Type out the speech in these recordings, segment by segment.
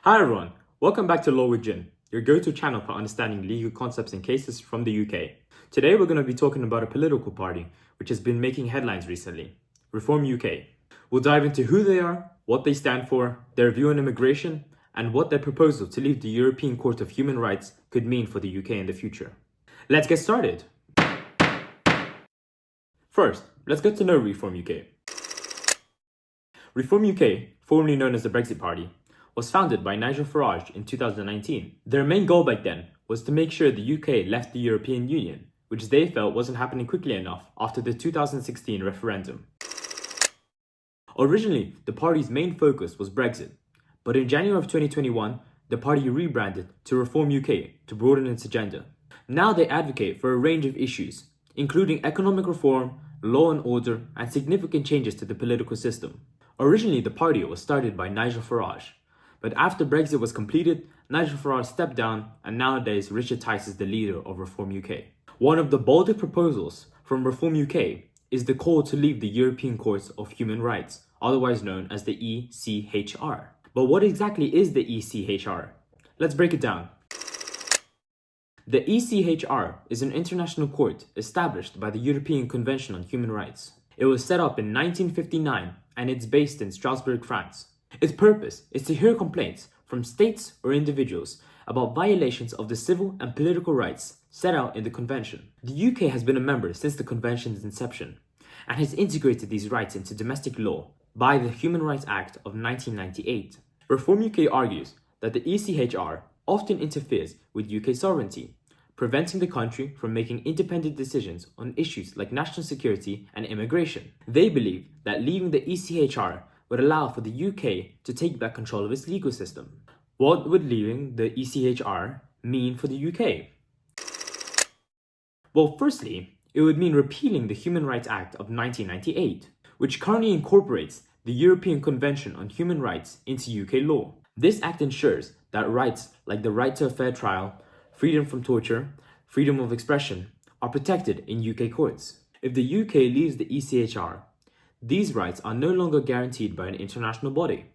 Hi everyone, welcome back to Law with Jin, your go-to channel for understanding legal concepts and cases from the UK. Today we're going to be talking about a political party which has been making headlines recently, Reform UK. We'll dive into who they are, what they stand for, their view on immigration, and what their proposal to leave the European Court of Human Rights could mean for the UK in the future. Let's get started. First, let's get to know Reform UK. Reform UK, formerly known as the Brexit Party, was founded by Nigel Farage in 2019. Their main goal back then was to make sure the UK left the European Union, which they felt wasn't happening quickly enough after the 2016 referendum. Originally, the party's main focus was Brexit, but in January of 2021, the party rebranded to Reform UK to broaden its agenda. Now they advocate for a range of issues, including economic reform, law and order, and significant changes to the political system. Originally, the party was started by Nigel Farage, but after Brexit was completed, Nigel Farage stepped down, and nowadays Richard Tice is the leader of Reform UK. One of the boldest proposals from Reform UK is the call to leave the European Court of Human Rights, otherwise known as the ECHR. But what exactly is the ECHR? Let's break it down. The ECHR is an international court established by the European Convention on Human Rights. It was set up in 1959 and it's based in Strasbourg, France. Its purpose is to hear complaints from states or individuals about violations of the civil and political rights set out in the Convention. The UK has been a member since the Convention's inception and has integrated these rights into domestic law by the Human Rights Act of 1998. Reform UK argues that the ECHR often interferes with UK sovereignty, preventing the country from making independent decisions on issues like national security and immigration. They believe that leaving the ECHR would allow for the UK to take back control of its legal system. What would leaving the ECHR mean for the UK? Well, firstly, it would mean repealing the Human Rights Act of 1998, which currently incorporates the European Convention on Human Rights into UK law. This act ensures that rights like the right to a fair trial, freedom from torture, freedom of expression are protected in UK courts. If the UK leaves the ECHR, these rights are no longer guaranteed by an international body.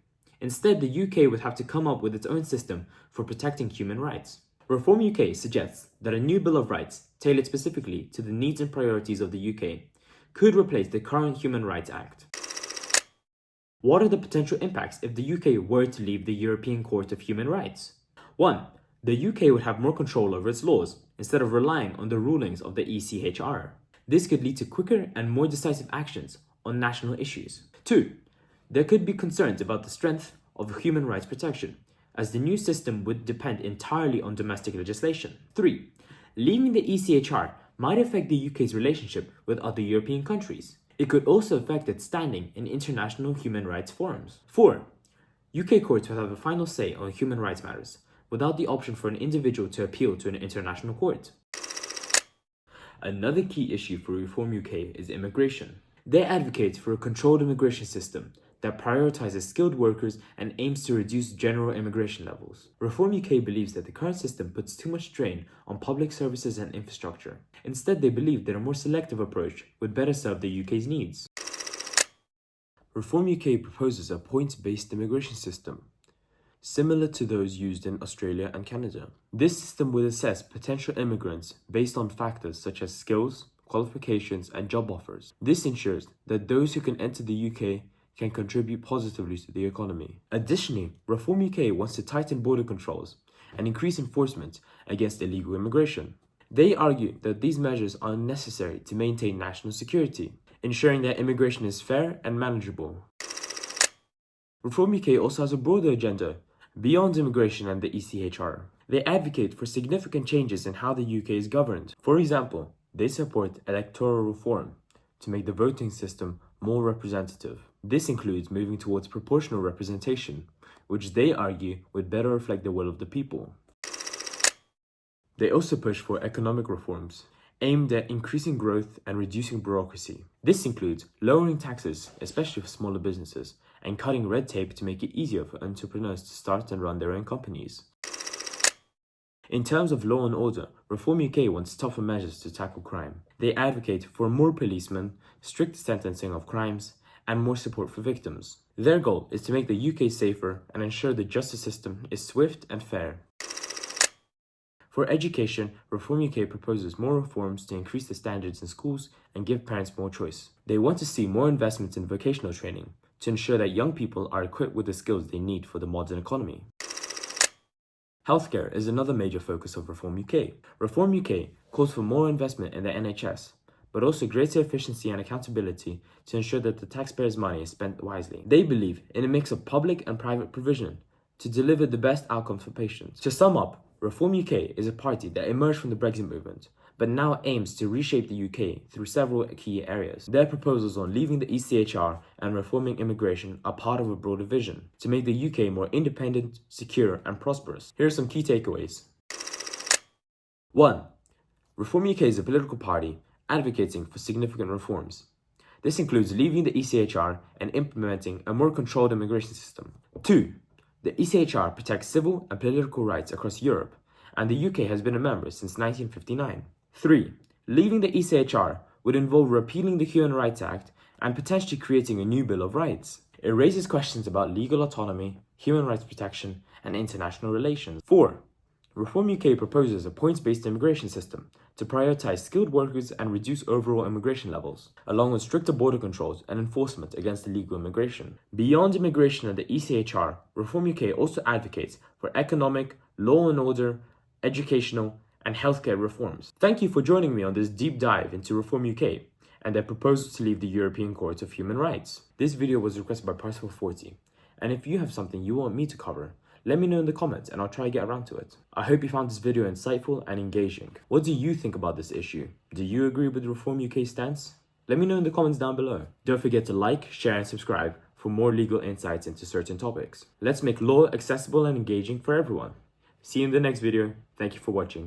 Instead, the UK would have to come up with its own system for protecting human rights. Reform UK suggests that a new Bill of Rights, tailored specifically to the needs and priorities of the UK, could replace the current Human Rights Act. What are the potential impacts if the UK were to leave the European Court of Human Rights? 1. The UK would have more control over its laws instead of relying on the rulings of the ECHR. This could lead to quicker and more decisive actions on national issues. 2. There could be concerns about the strength of human rights protection, as the new system would depend entirely on domestic legislation. 3. Leaving the ECHR might affect the UK's relationship with other European countries. It could also affect its standing in international human rights forums. 4. UK courts would have a final say on human rights matters, without the option for an individual to appeal to an international court. Another key issue for Reform UK is immigration. They advocate for a controlled immigration system that prioritizes skilled workers and aims to reduce general immigration levels. Reform UK believes that the current system puts too much strain on public services and infrastructure. Instead, they believe that a more selective approach would better serve the UK's needs. Reform UK proposes a points-based immigration system, similar to those used in Australia and Canada. This system will assess potential immigrants based on factors such as skills, qualifications, and job offers. This ensures that those who can enter the UK can contribute positively to the economy. Additionally, Reform UK wants to tighten border controls and increase enforcement against illegal immigration. They argue that these measures are necessary to maintain national security, ensuring that immigration is fair and manageable. Reform UK also has a broader agenda beyond immigration and the ECHR. They advocate for significant changes in how the UK is governed. For example, they support electoral reform to make the voting system more representative. This includes moving towards proportional representation, which they argue would better reflect the will of the people. They also push for economic reforms aimed at increasing growth and reducing bureaucracy. This includes lowering taxes, especially for smaller businesses, and cutting red tape to make it easier for entrepreneurs to start and run their own companies. In terms of law and order, Reform UK wants tougher measures to tackle crime. They advocate for more policemen, strict sentencing of crimes, and more support for victims. Their goal is to make the UK safer and ensure the justice system is swift and fair. For education, Reform UK proposes more reforms to increase the standards in schools and give parents more choice. They want to see more investments in vocational training to ensure that young people are equipped with the skills they need for the modern economy. Healthcare is another major focus of Reform UK. Reform UK calls for more investment in the NHS, but also greater efficiency and accountability to ensure that the taxpayers' money is spent wisely. They believe in a mix of public and private provision to deliver the best outcomes for patients. To sum up, Reform UK is a party that emerged from the Brexit movement, but now aims to reshape the UK through several key areas. Their proposals on leaving the ECHR and reforming immigration are part of a broader vision to make the UK more independent, secure, and prosperous. Here are some key takeaways. 1. Reform UK is a political party advocating for significant reforms. This includes leaving the ECHR and implementing a more controlled immigration system. 2. The ECHR protects civil and political rights across Europe, and the UK has been a member since 1959. 3. Leaving the ECHR would involve repealing the Human Rights Act and potentially creating a new Bill of Rights. It raises questions about legal autonomy, human rights protection, and international relations. 4. Reform UK proposes a points-based immigration system to prioritize skilled workers and reduce overall immigration levels, along with stricter border controls and enforcement against illegal immigration. Beyond immigration and the ECHR, Reform UK also advocates for economic, law and order, educational, and healthcare reforms. Thank you for joining me on this deep dive into Reform UK and their proposal to leave the European Court of Human Rights. This video was requested by Parcel40, and if you have something you want me to cover, let me know in the comments and I'll try to get around to it. I hope you found this video insightful and engaging. What do you think about this issue? Do you agree with Reform UK's stance? Let me know in the comments down below. Don't forget to like, share, and subscribe for more legal insights into certain topics. Let's make law accessible and engaging for everyone. See you in the next video. Thank you for watching.